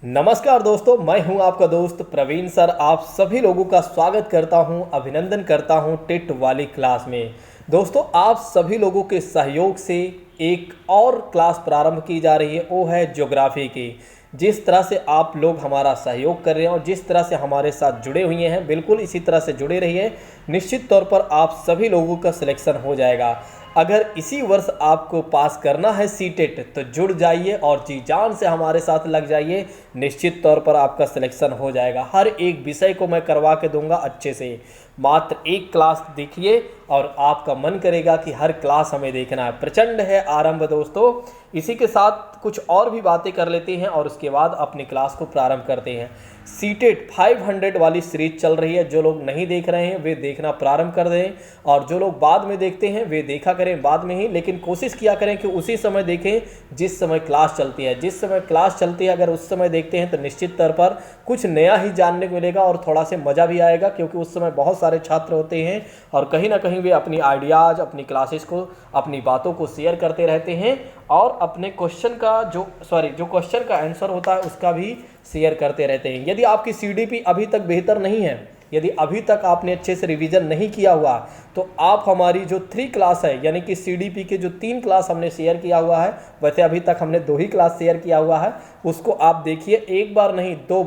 नमस्कार दोस्तों, मैं हूं आपका दोस्त प्रवीण सर। आप सभी लोगों का स्वागत करता हूं, अभिनंदन करता हूं टेट वाली क्लास में। दोस्तों, आप सभी लोगों के सहयोग से एक और क्लास प्रारंभ की जा रही है, वो है ज्योग्राफी की। जिस तरह से आप लोग हमारा सहयोग कर रहे हैं और जिस तरह से हमारे साथ जुड़े हुए हैं, बिल्कुल इसी तरह से जुड़े रहिए। निश्चित तौर पर आप सभी लोगों का सिलेक्शन हो जाएगा। अगर इसी वर्ष आपको पास करना है सीटेट तो जुड़ जाइए और जी जान से हमारे साथ लग जाइए। निश्चित तौर पर आपका सिलेक्शन हो जाएगा। हर एक विषय को मैं करवा के दूंगा अच्छे से। मात्र एक क्लास देखिए और आपका मन करेगा कि हर क्लास हमें देखना है। प्रचंड है आरंभ दोस्तों। इसी के साथ कुछ और भी बातें कर लेते हैं और उसके बाद अपनी क्लास को प्रारंभ करते हैं। सीटेट 500 वाली सीरीज चल रही है। जो लोग नहीं देख रहे हैं वे देखना प्रारंभ कर दें और जो लोग बाद में देखते हैं वे देखा करें बाद में ही, लेकिन कोशिश किया करें कि उसी समय देखें जिस समय क्लास चलती है। जिस समय क्लास चलती है अगर उस समय देखते हैं तो निश्चित तौर पर कुछ नया ही जानने को मिलेगा और थोड़ा से मज़ा भी आएगा, क्योंकि उस समय बहुत सारे छात्र होते हैं और कहीं ना कहीं वे अपनी आइडियाज़, अपनी क्लासेस को, अपनी बातों को शेयर करते रहते हैं और अपने क्वेश्चन का जो क्वेश्चन का आंसर होता है उसका भी शेयर करते रहते हैं। यदि आपकी सीडीपी अभी तक बेहतर नहीं है, यदि अभी तक आपने अच्छे से रिवीजन नहीं किया हुआ, तो आप हमारी जो 3 क्लास है, यानी कि सीडीपी के जो 3 क्लास हमने शेयर किया हुआ है, वैसे अभी तक हमने 2 ही क्लास शेयर किया हुआ है, उसको आप देखिए। एक बार नहीं, 2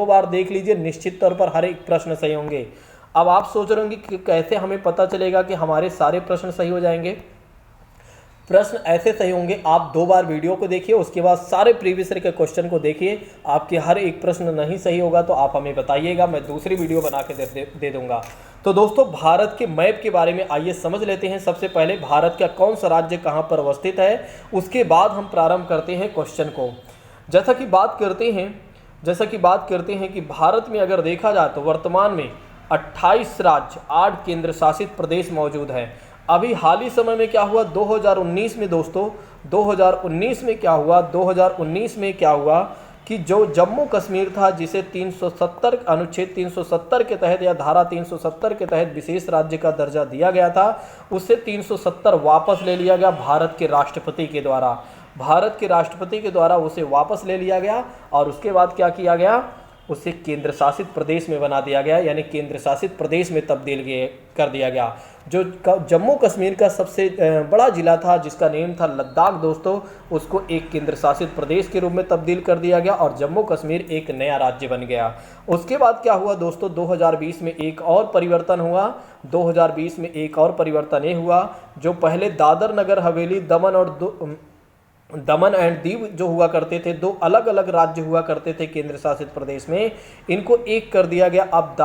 बार देख लीजिए। निश्चित तौर पर हर एक प्रश्न सही होंगे। अब आप सोच रहे होंगे कि कैसे हमें पता चलेगा कि हमारे सारे प्रश्न सही हो जाएंगे। प्रश्न ऐसे सही होंगे, आप 2 बार वीडियो को देखिए, उसके बाद सारे प्रीवियस ईयर के क्वेश्चन को देखिए। आपके हर एक प्रश्न नहीं सही होगा तो आप हमें बताइएगा, मैं दूसरी वीडियो बना के दे दूंगा। तो दोस्तों, भारत के मैप के बारे में आइए समझ लेते हैं। सबसे पहले भारत का कौन सा राज्य कहाँ पर अवस्थित है, उसके बाद हम प्रारंभ करते हैं क्वेश्चन को। जैसा कि बात करते हैं कि भारत में अगर देखा जाए तो वर्तमान में 28 राज्य, 8 केंद्र शासित प्रदेश मौजूद हैं। अभी हाल ही समय में क्या हुआ 2019 में दोस्तों, 2019 में क्या हुआ कि जो जम्मू कश्मीर था, जिसे 370 अनुच्छेद 370 के तहत या धारा 370 के तहत विशेष राज्य का दर्जा दिया गया था, उससे 370 वापस ले लिया गया भारत के राष्ट्रपति के द्वारा उसे वापस ले लिया गया और उसके बाद क्या किया गया, उसे केंद्र शासित प्रदेश में बना दिया गया, यानी केंद्र शासित प्रदेश में तब्दील कर दिया गया। जो जम्मू कश्मीर का सबसे बड़ा जिला था, जिसका नेम था लद्दाख दोस्तों, उसको एक केंद्र शासित प्रदेश के रूप में तब्दील कर दिया गया और जम्मू कश्मीर एक नया राज्य बन गया। उसके बाद क्या हुआ दोस्तों, 2020 में एक और परिवर्तन हुआ। 2020 में एक और परिवर्तन ये हुआ, जो पहले दादर नगर हवेली, दमन एंड दीव जो हुआ करते थे, 2 अलग अलग राज्य हुआ करते थे केंद्र शासित प्रदेश में, इनको एक कर दिया गया। अब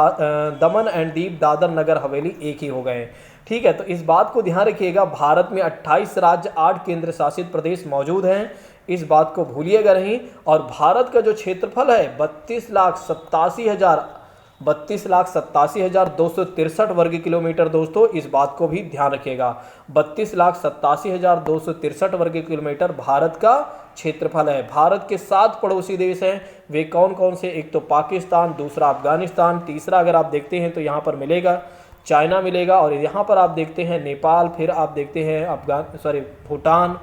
दमन एंड दीव, दादर नगर हवेली एक ही हो गए। ठीक है, तो इस बात को ध्यान रखिएगा, भारत में 28 राज्य, 8 केंद्र शासित प्रदेश मौजूद हैं, इस बात को भूलिएगा नहीं। और भारत का जो क्षेत्रफल है 32,87,263 वर्ग किलोमीटर दोस्तों, इस बात को भी ध्यान रखिएगा। 32,87,263 वर्ग किलोमीटर भारत का क्षेत्रफल है। भारत के 7 पड़ोसी देश हैं, वे कौन कौन से, एक तो पाकिस्तान, दूसरा अफगानिस्तान, तीसरा अगर आप देखते हैं तो यहाँ पर मिलेगा चाइना मिलेगा, और यहाँ पर आप देखते हैं नेपाल, फिर आप देखते हैं भूटान,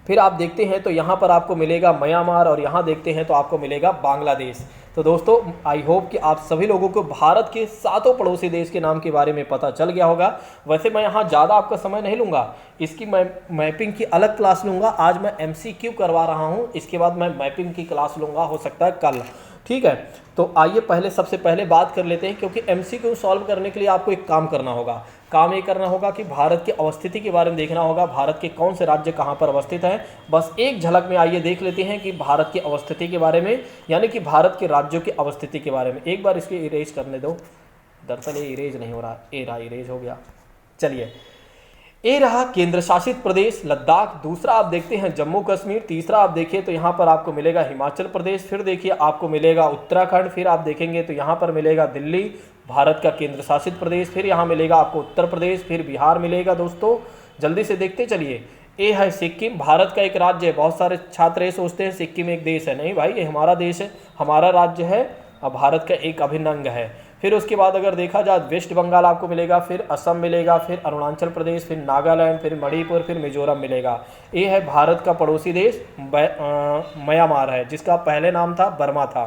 फिर आप देखते हैं तो यहाँ पर आपको मिलेगा म्यांमार, और यहाँ देखते हैं तो आपको मिलेगा बांग्लादेश। तो दोस्तों, आई होप कि आप सभी लोगों को भारत के 7 पड़ोसी देश के नाम के बारे में पता चल गया होगा। वैसे मैं यहाँ ज़्यादा आपका समय नहीं लूँगा, इसकी मैं मैपिंग की अलग क्लास लूँगा। आज मैं MCQ करवा रहा हूँ, इसके बाद मैं मैपिंग की क्लास लूँगा, हो सकता है कल। ठीक है, तो आइए सबसे पहले बात कर लेते हैं, क्योंकि MCQ सॉल्व करने के लिए आपको एक काम करना होगा। काम ये करना होगा कि भारत की अवस्थिति के बारे में देखना होगा, भारत के कौन से राज्य कहाँ पर अवस्थित है। बस एक झलक में आइए देख लेते हैं कि भारत की अवस्थिति के बारे में, यानी कि भारत के राज्यों की अवस्थिति के बारे में। एक बार इसके इरेज करने दो, दरअसल ये इरेज नहीं हो रहा, ए रहा, इरेज हो गया। चलिए, ये रहा केंद्र शासित प्रदेश लद्दाख, दूसरा आप देखते हैं जम्मू कश्मीर, तीसरा आप देखिए तो यहाँ पर आपको मिलेगा हिमाचल प्रदेश, फिर देखिए आपको मिलेगा उत्तराखंड, फिर आप देखेंगे तो यहाँ पर मिलेगा दिल्ली, भारत का केंद्र शासित प्रदेश, फिर यहाँ मिलेगा आपको उत्तर प्रदेश, फिर बिहार मिलेगा दोस्तों। जल्दी से देखते चलिए। ये है सिक्किम, भारत का एक राज्य है। बहुत सारे छात्र ये सोचते हैं सिक्किम एक देश है, नहीं भाई, ये हमारा देश है, हमारा राज्य है और भारत का एक अभिन्न अंग है। फिर उसके बाद अगर देखा जाए वेस्ट बंगाल आपको मिलेगा, फिर असम मिलेगा, फिर अरुणाचल प्रदेश, फिर नागालैंड, फिर मणिपुर, फिर मिजोरम मिलेगा। ये है भारत का पड़ोसी देश म्यांमार है, जिसका पहले नाम था बर्मा था।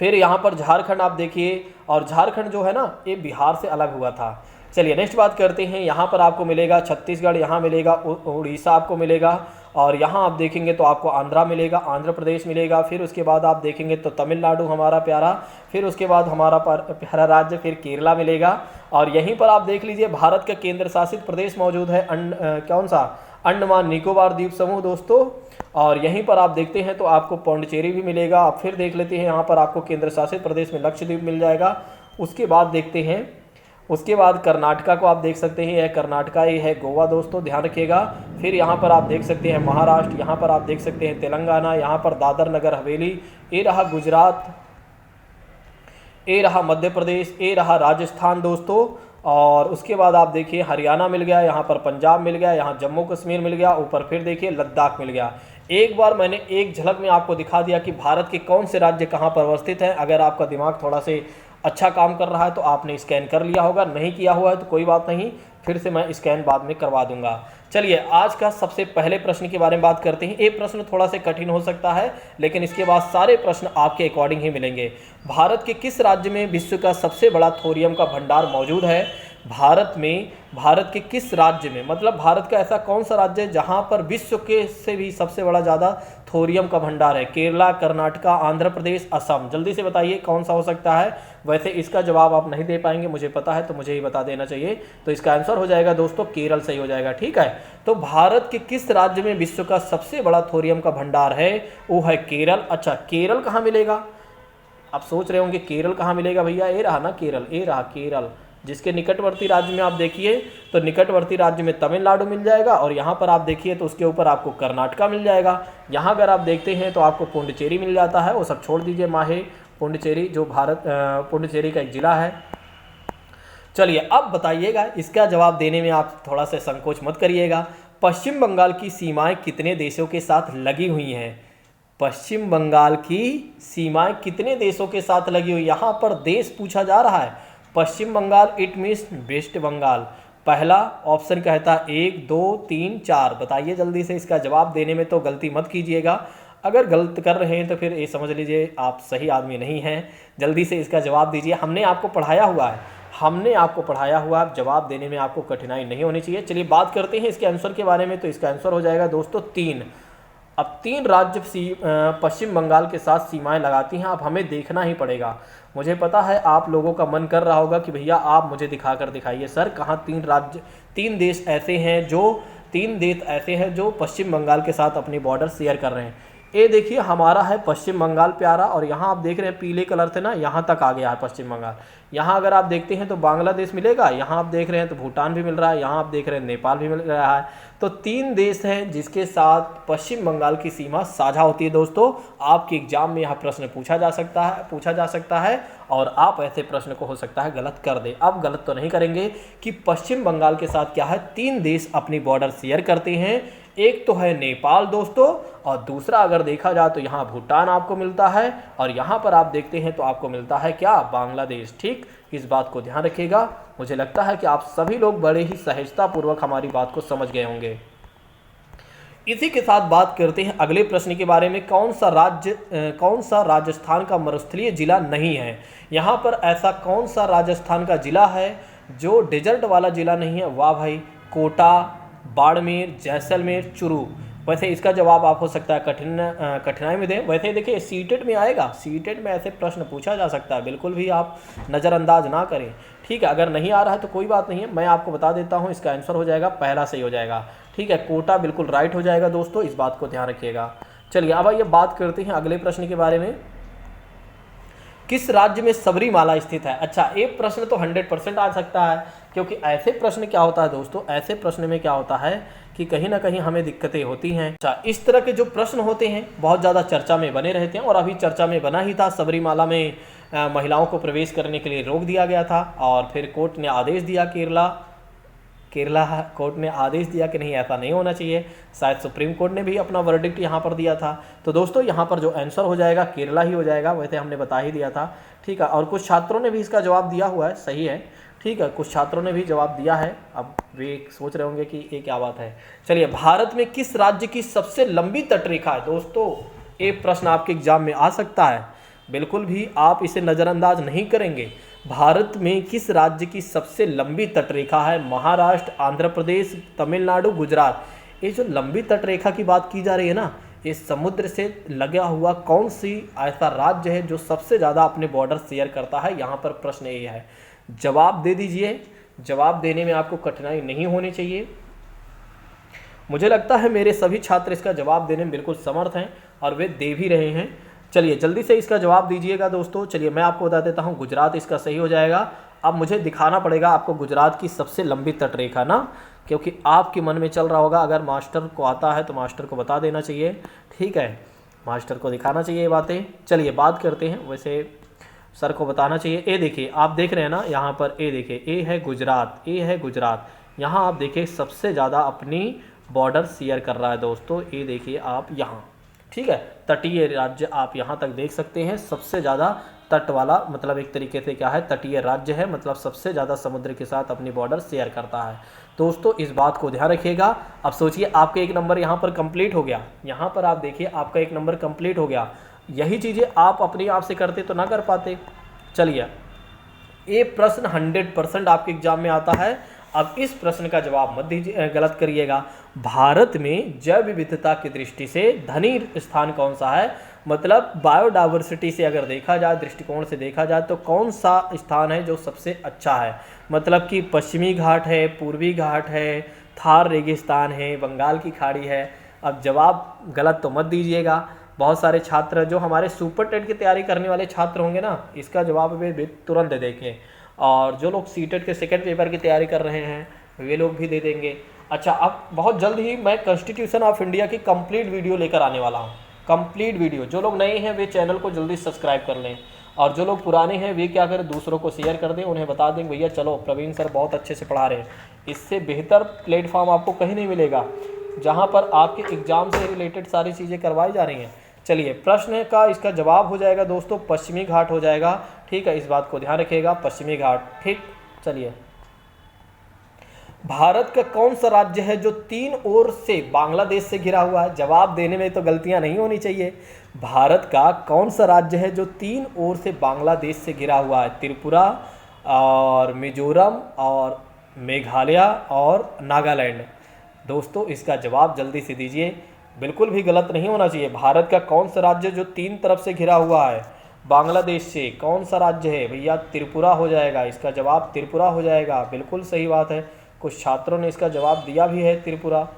फिर यहाँ पर झारखंड आप देखिए, और झारखंड जो है ना ये बिहार से अलग हुआ था। चलिए नेक्स्ट बात करते हैं। यहाँ पर आपको मिलेगा छत्तीसगढ़, यहाँ मिलेगा उड़ीसा आपको मिलेगा, और यहाँ आप देखेंगे तो आपको आंध्रा मिलेगा, आंध्र प्रदेश मिलेगा। फिर उसके बाद आप देखेंगे तो तमिलनाडु हमारा प्यारा, फिर उसके बाद हमारा प्यारा राज्य फिर केरला मिलेगा। और यहीं पर आप देख लीजिए भारत का केंद्र शासित प्रदेश मौजूद है, कौन सा, अंडमान निकोबार द्वीप समूह दोस्तों। और यहीं पर आप देखते हैं तो आपको पौंडीचेरी भी मिलेगा। आप फिर देख लेते हैं यहाँ पर आपको केंद्र शासित प्रदेश में लक्षद्वीप मिल जाएगा। उसके बाद देखते हैं, उसके बाद कर्नाटका को आप देख सकते हैं, यह कर्नाटका ही है गोवा दोस्तों, ध्यान रखिएगा। फिर यहाँ पर आप देख सकते हैं महाराष्ट्र, यहाँ पर आप देख सकते हैं तेलंगाना, यहाँ पर दादर नगर हवेली, ये रहा गुजरात, ये रहा मध्य प्रदेश, ये रहा राजस्थान दोस्तों। और उसके बाद आप देखिए हरियाणा मिल गया, यहाँ पर पंजाब मिल गया, यहाँ जम्मू कश्मीर मिल गया, ऊपर फिर देखिए लद्दाख मिल गया। एक बार मैंने एक झलक में आपको दिखा दिया कि भारत के कौन से राज्य कहाँ पर अवस्थित हैं। अगर आपका दिमाग थोड़ा से अच्छा काम कर रहा है तो आपने स्कैन कर लिया होगा, नहीं किया हुआ है तो कोई बात नहीं, फिर से मैं स्कैन बाद में करवा दूंगा। चलिए आज का सबसे पहले प्रश्न के बारे में बात करते हैं। ये प्रश्न थोड़ा सा कठिन हो सकता है, लेकिन इसके बाद सारे प्रश्न आपके अकॉर्डिंग ही मिलेंगे। भारत के किस राज्य में विश्व का सबसे बड़ा थोरियम का भंडार मौजूद है? भारत के किस राज्य में, मतलब भारत का ऐसा कौन सा राज्य है जहां पर विश्व के से भी सबसे बड़ा ज़्यादा थोरियम का भंडार है? केरला, कर्नाटका, आंध्र प्रदेश, असम। जल्दी से बताइए कौन सा हो सकता है। वैसे इसका जवाब आप नहीं दे पाएंगे, मुझे पता है, तो मुझे ही बता देना चाहिए। तो इसका आंसर हो जाएगा दोस्तों केरल, सही हो जाएगा। ठीक है, तो भारत के किस राज्य में विश्व का सबसे बड़ा थोरियम का भंडार है? वो है केरल। अच्छा, केरल कहाँ मिलेगा? आप सोच रहे होंगे केरल कहाँ मिलेगा भैया, ये रहा ना केरल, ये रहा केरल। जिसके निकटवर्ती राज्य में आप देखिए तो निकटवर्ती राज्य में तमिलनाडु मिल जाएगा, और यहाँ पर आप देखिए तो उसके ऊपर आपको कर्नाटका मिल जाएगा। यहाँ अगर आप देखते हैं तो आपको पुडुचेरी मिल जाता है, वो सब छोड़ दीजिए, माहे पुडुचेरी जो पुडुचेरी का एक जिला है। चलिए अब बताइएगा, इसका जवाब देने में आप थोड़ा सा संकोच मत करिएगा। पश्चिम बंगाल की सीमाएं कितने देशों के साथ लगी हुई हैं? पश्चिम बंगाल की सीमाएं कितने देशों के साथ लगी हुई? यहाँ पर देश पूछा जा रहा है। Paschim Bengal it means West Bengal. पहला ऑप्शन कहता है 1 2 3 4। बताइए जल्दी से, इसका जवाब देने में तो गलती मत कीजिएगा। अगर गलत कर रहे हैं तो फिर ये समझ लीजिए आप सही आदमी नहीं हैं। जल्दी से इसका जवाब दीजिए, हमने आपको पढ़ाया हुआ है, हमने आपको पढ़ाया हुआ, जवाब देने में आपको कठिनाई नहीं होनी चाहिए। चलिए बात करते हैं इसके आंसर के बारे में। तो इसका आंसर हो जाएगा दोस्तों 3। अब 3 राज्य पश्चिम बंगाल के साथ सीमाएं लगाती हैं। अब हमें देखना ही पड़ेगा। मुझे पता है आप लोगों का मन कर रहा होगा कि भैया आप मुझे दिखाकर दिखाइए सर, कहाँ 3 देश ऐसे हैं जो पश्चिम बंगाल के साथ अपनी बॉर्डर शेयर कर रहे हैं। ये देखिए हमारा है पश्चिम बंगाल प्यारा, और यहाँ आप देख रहे हैं पीले कलर से ना, यहाँ तक आ गया है पश्चिम बंगाल। यहाँ अगर आप देखते हैं तो बांग्लादेश मिलेगा, यहाँ आप देख रहे हैं तो भूटान भी मिल रहा है, यहाँ आप देख रहे हैं नेपाल भी मिल रहा है। तो 3 देश हैं जिसके साथ पश्चिम बंगाल की सीमा साझा होती है दोस्तों। आपके एग्जाम में यह प्रश्न पूछा जा सकता है और आप ऐसे प्रश्न को हो सकता है गलत कर दे। अब गलत तो नहीं करेंगे कि पश्चिम बंगाल के साथ क्या है, 3 देश अपनी बॉर्डर शेयर करते हैं। एक तो है नेपाल दोस्तों, और दूसरा अगर देखा जाए तो यहाँ भूटान आपको मिलता है, और यहाँ पर आप देखते हैं तो आपको मिलता है क्या, बांग्लादेश। ठीक, इस बात को ध्यान रखिएगा। मुझे लगता है कि आप सभी लोग बड़े ही सहजतापूर्वक हमारी बात को समझ गए होंगे। इसी के साथ बात करते हैं अगले प्रश्न के बारे में। कौन सा राजस्थान का मरुस्थलीय जिला नहीं है? यहाँ पर ऐसा कौन सा राजस्थान का जिला है जो डेजर्ट वाला जिला नहीं है? वाह भाई, कोटा, बाड़मेर, जैसलमेर, चुरू। वैसे इसका जवाब आप हो सकता है कठिनाई में दें। वैसे देखिए सीटेट में आएगा, सीटेट में ऐसे प्रश्न पूछा जा सकता है, बिल्कुल भी आप नज़रअंदाज ना करें। ठीक है, अगर नहीं आ रहा है तो कोई बात नहीं है, मैं आपको बता देता हूँ। इसका आंसर हो जाएगा पहला सही हो जाएगा। ठीक है, कोटा बिल्कुल राइट हो जाएगा दोस्तों, इस बात को ध्यान रखिएगा। चलिए अब आइए बात करते हैं अगले प्रश्न के बारे में। किस राज्य में सबरीमाला स्थित है? अच्छा, एक प्रश्न तो 100% आ सकता है, क्योंकि ऐसे प्रश्न क्या होता है दोस्तों, ऐसे प्रश्न में क्या होता है कि कहीं ना कहीं हमें दिक्कतें होती हैं। अच्छा, इस तरह के जो प्रश्न होते हैं बहुत ज़्यादा चर्चा में बने रहते हैं, और अभी चर्चा में बना ही था। सबरीमाला में महिलाओं को प्रवेश करने के लिए रोक दिया गया था, और फिर कोर्ट ने आदेश दिया, केरला केरला कोर्ट ने आदेश दिया कि नहीं ऐसा नहीं होना चाहिए, शायद सुप्रीम कोर्ट ने भी अपना वर्डिक्ट यहाँ पर दिया था। तो दोस्तों यहाँ पर जो आंसर हो जाएगा केरला ही हो जाएगा, वैसे हमने बता ही दिया था, ठीक है। और कुछ छात्रों ने भी इसका जवाब दिया हुआ है, सही है, ठीक है, कुछ छात्रों ने भी जवाब दिया है। अब वे सोच रहे होंगे कि ये क्या बात है। चलिए, भारत में किस राज्य की सबसे लंबी तटरेखा है? दोस्तों ये प्रश्न आपके एग्जाम में आ सकता है, बिल्कुल भी आप इसे नज़रअंदाज नहीं करेंगे। भारत में किस राज्य की सबसे लंबी तटरेखा है? महाराष्ट्र, आंध्र प्रदेश, तमिलनाडु, गुजरात। ये जो लंबी तटरेखा की बात की जा रही है ना, ये समुद्र से लगा हुआ कौन सी ऐसा राज्य है जो सबसे ज़्यादा अपने बॉर्डर शेयर करता है? यहाँ पर प्रश्न ये है, जवाब दे दीजिए। जवाब देने में आपको कठिनाई नहीं होनी चाहिए। मुझे लगता है मेरे सभी छात्र इसका जवाब देने में बिल्कुल समर्थ हैं और वे दे भी रहे हैं। चलिए जल्दी से इसका जवाब दीजिएगा दोस्तों। चलिए मैं आपको बता देता हूँ, गुजरात इसका सही हो जाएगा। अब मुझे दिखाना पड़ेगा आपको गुजरात की सबसे लंबी तटरेखा ना, क्योंकि आपके मन में चल रहा होगा, अगर मास्टर को आता है तो मास्टर को बता देना चाहिए, ठीक है, मास्टर को दिखाना चाहिए ये बातें। चलिए बात करते हैं, वैसे सर को बताना चाहिए। ए देखिए, आप देख रहे हैं ना यहाँ पर, ए देखिए, ए है गुजरात, ए है गुजरात। यहाँ आप देखिए सबसे ज़्यादा अपनी बॉर्डर शेयर कर रहा है दोस्तों, ये देखिए आप यहाँ, ठीक है, तटीय राज्य आप यहाँ तक देख सकते हैं। सबसे ज़्यादा तट वाला मतलब एक तरीके से क्या है, तटीय राज्य है, मतलब सबसे ज़्यादा समुद्र के साथ अपनी बॉर्डर शेयर करता है। दोस्तों इस बात को ध्यान रखिएगा। अब सोचिए आपका एक नंबर यहाँ पर कंप्लीट हो गया, यहाँ पर आप देखिए आपका एक नंबर कंप्लीट हो गया। यही चीज़ें आप अपने आप से करते तो ना कर पाते। चलिए, ये प्रश्न 100% आपके एग्जाम में आता है। अब इस प्रश्न का जवाब मत दीजिए, गलत करिएगा। भारत में जैव विविधता की दृष्टि से धनी स्थान कौन सा है? मतलब बायोडाइवर्सिटी से अगर देखा जाए, दृष्टिकोण से देखा जाए, तो कौन सा स्थान है जो सबसे अच्छा है? मतलब कि पश्चिमी घाट है, पूर्वी घाट है, थार रेगिस्तान है, बंगाल की खाड़ी है। अब जवाब गलत तो मत दीजिएगा। बहुत सारे छात्र जो हमारे सुपर टेट की तैयारी करने वाले छात्र होंगे ना, इसका जवाब वे तुरंत दे देंगे, और जो लोग सीटेट के सेकंड पेपर की तैयारी कर रहे हैं वे लोग भी दे देंगे। अच्छा, अब बहुत जल्द ही मैं कॉन्स्टिट्यूशन ऑफ इंडिया की कंप्लीट वीडियो लेकर आने वाला हूँ, कंप्लीट वीडियो। जो लोग नए हैं वे चैनल को जल्दी सब्सक्राइब कर लें, और जो लोग पुराने हैं वे क्या करें, दूसरों को शेयर कर दें, उन्हें बता दें भैया चलो प्रवीण सर बहुत अच्छे से पढ़ा रहे हैं। इससे बेहतर प्लेटफॉर्म आपको कहीं नहीं मिलेगा जहाँ पर आपके एग्ज़ाम से रिलेटेड सारी चीज़ें करवाई जा रही हैं। चलिए, प्रश्न का इसका जवाब हो जाएगा दोस्तों पश्चिमी घाट हो जाएगा, ठीक है, इस बात को ध्यान रखिएगा, पश्चिमी घाट, ठीक। चलिए, भारत का कौन सा राज्य है जो 3 ओर से बांग्लादेश से घिरा हुआ है? जवाब देने में तो गलतियां नहीं होनी चाहिए। भारत का कौन सा राज्य है जो 3 ओर से बांग्लादेश से घिरा हुआ है? त्रिपुरा और मिजोरम और मेघालय और नागालैंड। दोस्तों इसका जवाब जल्दी से दीजिए, बिल्कुल भी गलत नहीं होना चाहिए। भारत का कौन सा राज्य जो 3 तरफ से घिरा हुआ है बांग्लादेश से, कौन सा राज्य है भैया? त्रिपुरा हो जाएगा, इसका जवाब त्रिपुरा हो जाएगा, बिल्कुल सही बात है। कुछ छात्रों ने इसका जवाब दिया भी है त्रिपुरा,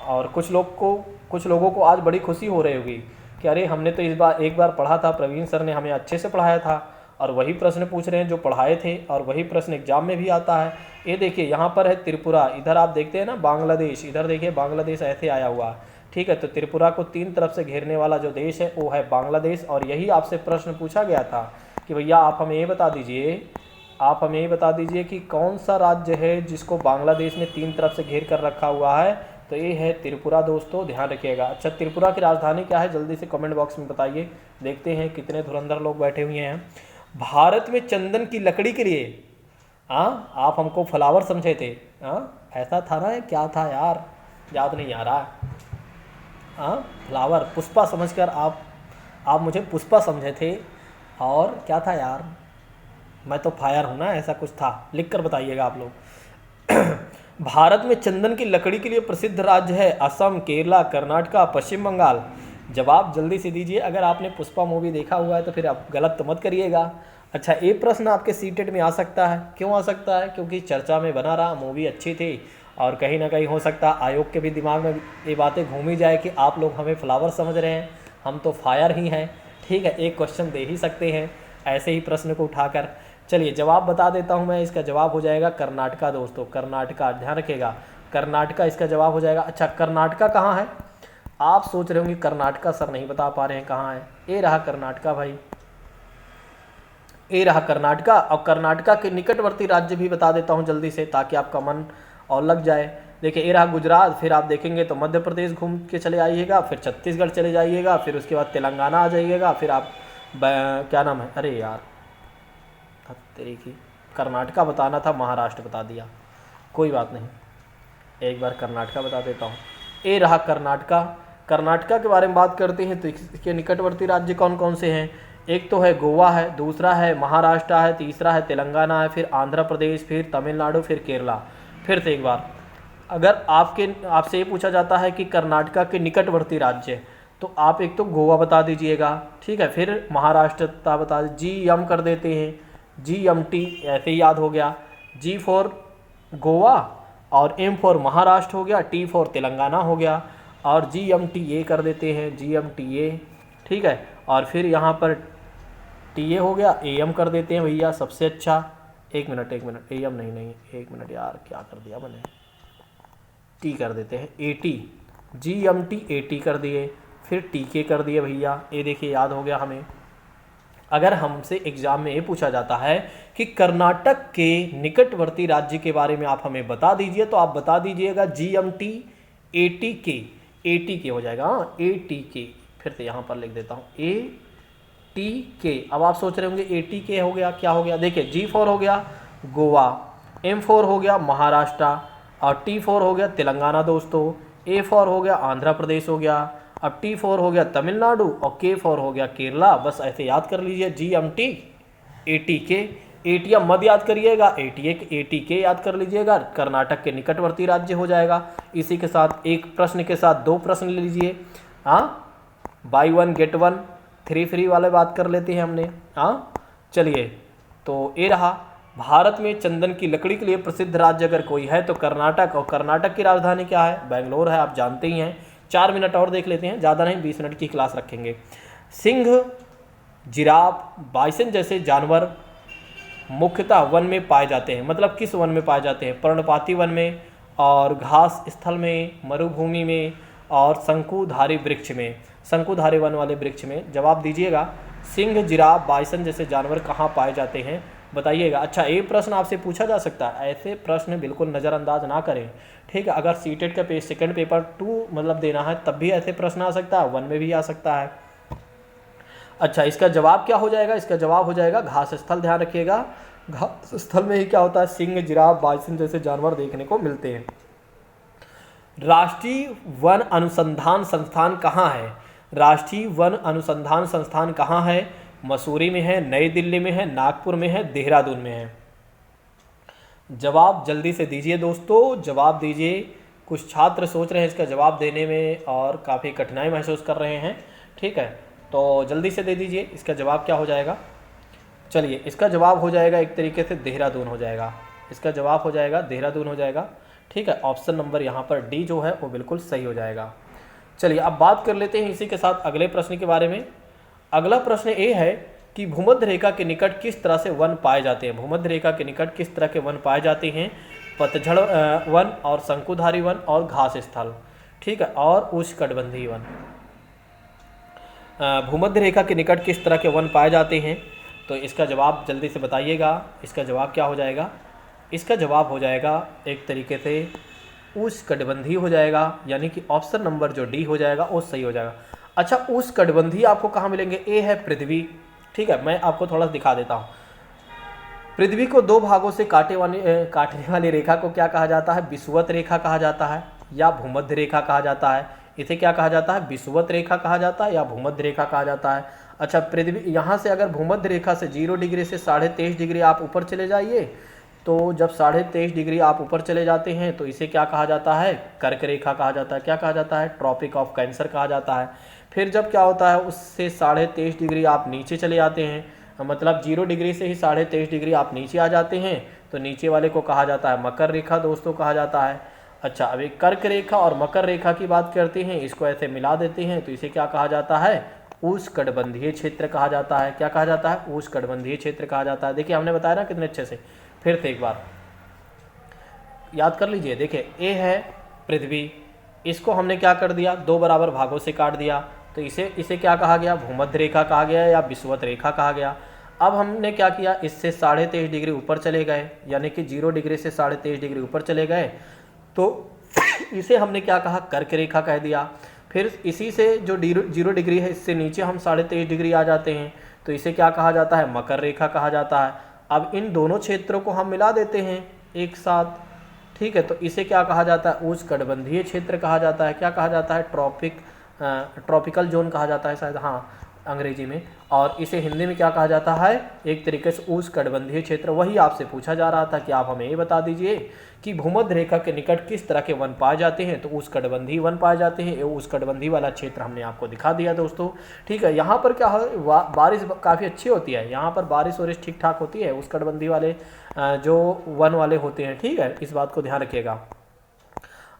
और कुछ लोगों को आज बड़ी खुशी हो रही होगी कि अरे हमने तो इस बार एक बार पढ़ा था, प्रवीण सर ने हमें अच्छे से पढ़ाया था, और वही प्रश्न पूछ रहे हैं जो पढ़ाए थे, और वही प्रश्न एग्जाम में भी आता है। ये देखिए यहाँ पर है त्रिपुरा, इधर आप देखते हैं ना बांग्लादेश, इधर देखिए बांग्लादेश ऐसे आया हुआ है, ठीक है। तो त्रिपुरा को 3 तरफ से घेरने वाला जो देश है वो है बांग्लादेश। और यही आपसे प्रश्न पूछा गया था कि भैया आप हमें ये बता दीजिए कि कौन सा राज्य है जिसको बांग्लादेश ने 3 तरफ से घेर कर रखा हुआ है? तो ये है त्रिपुरा दोस्तों, ध्यान रखिएगा। अच्छा, त्रिपुरा की राजधानी क्या है? जल्दी से कमेंट बॉक्स में बताइए, देखते हैं कितने धुरंधर लोग बैठे हुए हैं। भारत में चंदन की लकड़ी के लिए, हाँ आप हमको फ्लावर समझे थे, हाँ ऐसा था ना, क्या था यार, याद नहीं आ रहा। हाँ फ्लावर, पुष्पा समझकर आप मुझे पुष्पा समझे थे, और क्या था यार, मैं तो फायर हूँ ना, ऐसा कुछ था, लिख कर बताइएगा आप लोग। भारत में चंदन की लकड़ी के लिए प्रसिद्ध राज्य है असम, केरला, कर्नाटका, पश्चिम बंगाल। जवाब जल्दी से दीजिए। अगर आपने पुष्पा मूवी देखा हुआ है तो फिर आप गलत तो मत करिएगा। अच्छा, ये प्रश्न आपके सीटेट में आ सकता है। क्यों आ सकता है? क्योंकि चर्चा में बना रहा, मूवी अच्छी थी, और कहीं ना कहीं हो सकता है आयोग के भी दिमाग में ये बातें घूमी जाए कि आप लोग हमें फ्लावर समझ रहे हैं, हम तो फायर ही हैं, ठीक है। एक क्वेश्चन दे ही सकते हैं ऐसे ही प्रश्न को उठाकर। चलिए जवाब बता देता हूं मैं, इसका जवाब हो जाएगा कर्नाटका दोस्तों, कर्नाटका, ध्यान रखिएगा, कर्नाटका इसका जवाब हो जाएगा। अच्छा, कर्नाटका कहाँ है? आप सोच रहे होंगे कर्नाटका सर नहीं बता पा रहे हैं कहाँ है। ये रहा कर्नाटका भाई, ये रहा कर्नाटका। और कर्नाटका के निकटवर्ती राज्य भी बता देता हूँ जल्दी से, ताकि आपका मन और लग जाए। देखिए ये रहा गुजरात, फिर आप देखेंगे तो मध्य प्रदेश घूम के चले आइएगा, फिर छत्तीसगढ़ चले जाइएगा, फिर उसके बाद तेलंगाना आ जाइएगा, फिर आप क्या नाम है, अरे यार तेरी की कर्नाटका बताना था, महाराष्ट्र बता दिया, कोई बात नहीं, एक बार कर्नाटका बता देता हूँ। ये रहा कर्नाटका। कर्नाटका के बारे में बात करते हैं तो इसके निकटवर्ती राज्य कौन कौन से हैं? एक तो है गोवा है, दूसरा है महाराष्ट्र है, तीसरा है तेलंगाना है, फिर आंध्र प्रदेश, फिर तमिलनाडु, फिर केरला। फिर से एक बार, अगर आपसे ये पूछा जाता है कि कर्नाटका के निकटवर्ती राज्य, तो आप एक तो गोवा बता दीजिएगा, ठीक है, फिर महाराष्ट्र बता GM कर देते हैं, GMT ऐसे ही याद हो गया, G फॉर गोवा और M फॉर महाराष्ट्र हो गया, T फॉर तेलंगाना हो गया, और GMTA कर देते हैं, GMTA, ठीक है, और फिर यहाँ पर TA हो गया, AM कर देते हैं भैया सबसे अच्छा। एक मिनट AM नहीं, एक मिनट यार, क्या कर दिया मैंने, T कर देते हैं, AT, GMT AT कर दिए, फिर TK कर दिए भैया। ये देखिए याद हो गया हमें। अगर हमसे एग्जाम में ये पूछा जाता है कि कर्नाटक के निकटवर्ती राज्य के बारे में आप हमें बता दीजिए, तो आप बता दीजिएगा GMT ATK हो जाएगा, हाँ ATK। फिर से यहाँ पर लिख देता हूँ ATK। अब आप सोच रहे होंगे ATK हो गया, क्या हो गया? देखिए G4 हो गया गोवा, M4 हो गया महाराष्ट्र, और T4 हो गया तेलंगाना दोस्तों, A4 हो गया आंध्र प्रदेश हो गया, अब T4 हो गया तमिलनाडु, और K4 हो गया केरला। बस ऐसे याद कर लीजिए, GMT ATK। ATM मत याद करिएगा, ATK याद कर लीजिएगा। कर्नाटक के निकटवर्ती राज्य हो जाएगा। इसी के साथ एक प्रश्न के साथ दो प्रश्न ले लीजिए, हाँ, बाई 1 गेट 1 3 फ्री वाले बात कर लेते हैं हमने, हाँ। चलिए, तो ये रहा, भारत में चंदन की लकड़ी के लिए प्रसिद्ध राज्य अगर कोई है तो कर्नाटक, और कर्नाटक की राजधानी क्या है? बेंगलोर है, आप जानते ही हैं। 4 मिनट और देख लेते हैं, ज़्यादा नहीं, 20 मिनट की क्लास रखेंगे। सिंह, जिराफ, बाइसन जैसे जानवर मुख्यतः वन में पाए जाते हैं। मतलब किस वन में पाए जाते हैं? पर्णपाती वन में, और घास स्थल में, मरुभूमि में, और शंकुधारी वृक्ष में, शंकुधारी वन वाले वृक्ष में। जवाब दीजिएगा, सिंह, जिराफ, बाइसन जैसे जानवर कहाँ पाए जाते हैं, बताइएगा। अच्छा, ये प्रश्न आपसे पूछा जा सकता है, ऐसे प्रश्न बिल्कुल नज़रअंदाज ना करें, ठीक है। अगर सीटेट का सेकंड पेपर 2 मतलब देना है, तब भी ऐसे प्रश्न आ सकता है, 1 में भी आ सकता है। अच्छा, इसका जवाब क्या हो जाएगा? इसका जवाब हो जाएगा घास स्थल। ध्यान रखिएगा, घास स्थल में ही क्या होता है? सिंह, जिराफ, बाइसन जैसे जानवर देखने को मिलते हैं। राष्ट्रीय वन अनुसंधान संस्थान कहाँ है? राष्ट्रीय वन अनुसंधान संस्थान कहाँ है? मसूरी में है, नई दिल्ली में है, नागपुर में है, देहरादून में है। जवाब जल्दी से दीजिए दोस्तों, जवाब दीजिए। कुछ छात्र सोच रहे हैं इसका जवाब देने में और काफ़ी कठिनाई महसूस कर रहे हैं, ठीक है, तो जल्दी से दे दीजिए। इसका जवाब क्या हो जाएगा? चलिए, इसका जवाब हो जाएगा एक तरीके से देहरादून हो जाएगा। इसका जवाब हो जाएगा देहरादून हो जाएगा, ठीक है। ऑप्शन नंबर यहाँ पर डी जो है वो बिल्कुल सही हो जाएगा। चलिए, अब बात कर लेते हैं इसी के साथ अगले प्रश्न के बारे में। अगला प्रश्न ये है कि भूमध्य रेखा के निकट किस तरह से वन पाए जाते हैं? भूमध्य रेखा के निकट किस तरह के वन पाए जाते हैं? पतझड़ वन, और शंकुधारी वन, और घास स्थल, ठीक है, और उष्णकटिबंधीय वन। भूमध्य रेखा के निकट किस तरह के वन पाए जाते हैं? तो इसका जवाब जल्दी से बताइएगा। इसका जवाब क्या हो जाएगा? इसका जवाब हो जाएगा एक तरीके से उष्णकटिबंधीय हो जाएगा, यानी कि ऑप्शन नंबर जो डी हो जाएगा वो सही हो जाएगा। अच्छा, उष्णकटिबंधीय आपको कहाँ मिलेंगे? ए है पृथ्वी, ठीक है। मैं आपको थोड़ा दिखा देता हूँ। पृथ्वी को 2 भागों से काटने वाली रेखा को क्या कहा जाता है? विषुवत रेखा कहा जाता है, या भूमध्य रेखा कहा जाता है। इसे क्या कहा जाता है? विषुवत रेखा कहा जाता है, या भूमध्य रेखा कहा जाता है। अच्छा, पृथ्वी यहाँ से अगर भूमध्य रेखा से 0 डिग्री से 23.5 डिग्री आप ऊपर चले जाइए, तो जब 23.5 डिग्री आप ऊपर चले जाते हैं तो इसे क्या कहा जाता है? कर्क रेखा कहा जाता है। क्या कहा जाता है? ट्रॉपिक ऑफ कैंसर कहा जाता है। फिर जब क्या होता है, उससे 23.5 डिग्री आप नीचे चले आते हैं, मतलब 0 डिग्री से ही 23.5 डिग्री आप नीचे आ जाते हैं, तो नीचे वाले को कहा जाता है मकर रेखा दोस्तों कहा जाता है। अच्छा, अभी कर्क रेखा और मकर रेखा की बात करते हैं, इसको ऐसे मिला देते हैं तो इसे क्या कहा जाता है? उष्णकटिबंधीय क्षेत्र कहा जाता है। क्या कहा जाता है? उष्णकटिबंधीय क्षेत्र कहा जाता है। देखिए, हमने बताया ना कितने अच्छे से। फिर से एक बार याद कर लीजिए। देखिए, ए है पृथ्वी, इसको हमने क्या कर दिया? 2 बराबर भागों से काट दिया, तो इसे क्या कहा गया? भूमध्य रेखा कहा गया, या विषुवत रेखा कहा गया। अब हमने क्या किया? इससे 23.5 डिग्री ऊपर चले गए, यानी कि 0 डिग्री से 23.5 डिग्री ऊपर चले गए, तो इसे हमने क्या कहा, कर्क रेखा कह दिया। फिर इसी से जो 0 डिग्री है इससे नीचे हम 23.5 डिग्री आ जाते हैं, तो इसे क्या कहा जाता है, मकर रेखा कहा जाता है। अब इन दोनों क्षेत्रों को हम मिला देते हैं एक साथ, ठीक है, तो इसे क्या कहा जाता है, उष्णकटिबंधीय क्षेत्र कहा जाता है। क्या कहा जाता है, ट्रॉपिकल जोन कहा जाता है शायद, हाँ अंग्रेजी में। और इसे हिंदी में क्या कहा जाता है, एक तरीके से उष्णकटिबंधीय क्षेत्र। वही आपसे पूछा जा रहा था कि आप हमें ये बता दीजिए कि भूमध्य रेखा के निकट किस तरह के वन पाए जाते हैं, तो उष्णकटिबंधीय वन पाए जाते हैं। ये उष्णकटिबंधीय वाला क्षेत्र हमने आपको दिखा दिया दोस्तों, ठीक है। यहाँ पर क्या है, बारिश काफ़ी अच्छी होती है, यहाँ पर बारिश वारिश ठीक ठाक होती है उष्णकटिबंधीय वाले जो वन वाले होते हैं, ठीक है, इस बात को ध्यान रखिएगा।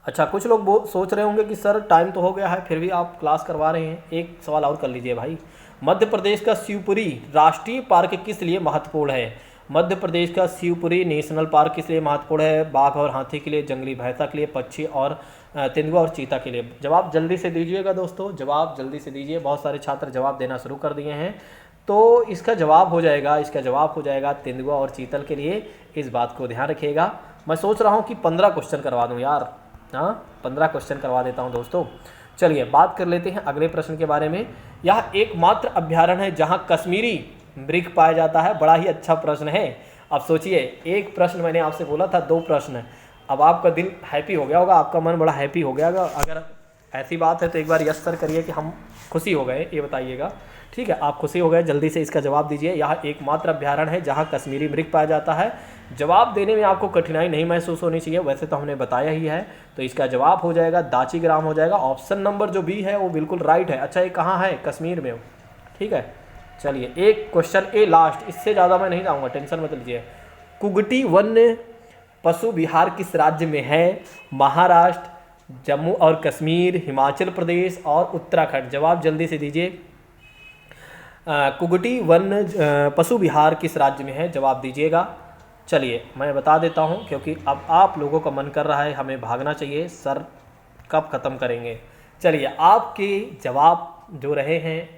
अच्छा, कुछ लोग वो सोच रहे होंगे कि सर टाइम तो हो गया है फिर भी आप क्लास करवा रहे हैं, एक सवाल और कर लीजिए भाई। मध्य प्रदेश का शिवपुरी राष्ट्रीय पार्क किस लिए महत्वपूर्ण है? मध्य प्रदेश का शिवपुरी नेशनल पार्क किस लिए महत्वपूर्ण है? बाघ और हाथी के लिए, जंगली भैंसा के लिए, पक्षी और तेंदुआ और चीता के लिए। जवाब जल्दी से दीजिएगा दोस्तों, जवाब जल्दी से दीजिए। बहुत सारे छात्र जवाब देना शुरू कर दिए हैं, तो इसका जवाब हो जाएगा तेंदुआ और चीतल के लिए। इस बात को ध्यान रखिएगा। मैं सोच रहा हूँ कि 15 क्वेश्चन करवा दूँ यार, हाँ 15 क्वेश्चन करवा देता हूँ दोस्तों। चलिए बात कर लेते हैं अगले प्रश्न के बारे में। यह एकमात्र अभ्यारण्य है जहाँ कश्मीरी मृग पाया जाता है। बड़ा ही अच्छा प्रश्न है। अब सोचिए, एक प्रश्न मैंने आपसे बोला था, 2 प्रश्न। अब आपका दिल हैप्पी हो गया होगा, आपका मन बड़ा हैप्पी हो गया होगा। अगर ऐसी बात है तो एक बार यस सर करिए कि हम खुशी हो गए, ये बताइएगा, ठीक है। आप खुशी हो गए, जल्दी से इसका जवाब दीजिए। यह एकमात्र अभ्यारण्य है जहाँ कश्मीरी मृग पाया जाता है। जवाब देने में आपको कठिनाई नहीं महसूस होनी चाहिए, वैसे तो हमने बताया ही है। तो इसका जवाब हो जाएगा दाचीग्राम हो जाएगा। ऑप्शन नंबर जो बी है वो बिल्कुल राइट है। अच्छा, ये कहाँ है, कश्मीर में, ठीक है। चलिए एक क्वेश्चन ए लास्ट, इससे ज़्यादा मैं नहीं जाऊँगा, टेंशन मत लीजिए। कुगटी वन्य पशु विहार किस राज्य में है? महाराष्ट्र, जम्मू और कश्मीर, हिमाचल प्रदेश और उत्तराखंड। जवाब जल्दी से दीजिए। कुगटी वन्य पशु विहार किस राज्य में है, जवाब दीजिएगा। चलिए मैं बता देता हूं, क्योंकि अब आप लोगों का मन कर रहा है, हमें भागना चाहिए, सर कब ख़त्म करेंगे। चलिए, आपके जवाब जो रहे हैं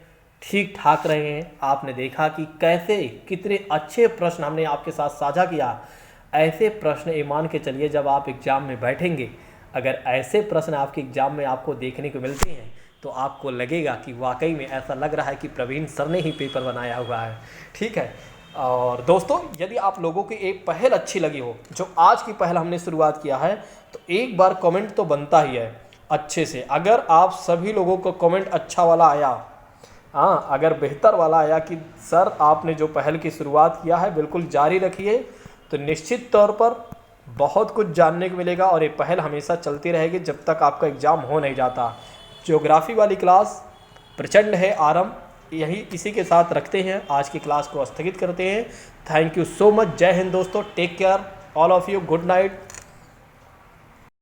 ठीक ठाक रहे हैं। आपने देखा कि कैसे कितने अच्छे प्रश्न हमने आपके साथ साझा किया। ऐसे प्रश्न ये मान के चलिए, जब आप एग्ज़ाम में बैठेंगे, अगर ऐसे प्रश्न आपके एग्ज़ाम में आपको देखने को मिलते हैं तो आपको लगेगा कि वाकई में ऐसा लग रहा है कि प्रवीण सर ने ही पेपर बनाया हुआ है, ठीक है। और दोस्तों, यदि आप लोगों की एक पहल अच्छी लगी हो, जो आज की पहल हमने शुरुआत किया है, तो एक बार कमेंट तो बनता ही है अच्छे से। अगर आप सभी लोगों को कमेंट अच्छा वाला आया, हाँ अगर बेहतर वाला आया कि सर आपने जो पहल की शुरुआत किया है बिल्कुल जारी रखिए, तो निश्चित तौर पर बहुत कुछ जानने को मिलेगा। और ये पहल हमेशा चलती रहेगी जब तक आपका एग्ज़ाम हो नहीं जाता। ज्योग्राफी वाली क्लास प्रचंड है आरंभ, यही इसी के साथ रखते हैं, आज की क्लास को स्थगित करते हैं। Thank you so much. जय हिंद दोस्तों, take care all of you, good night.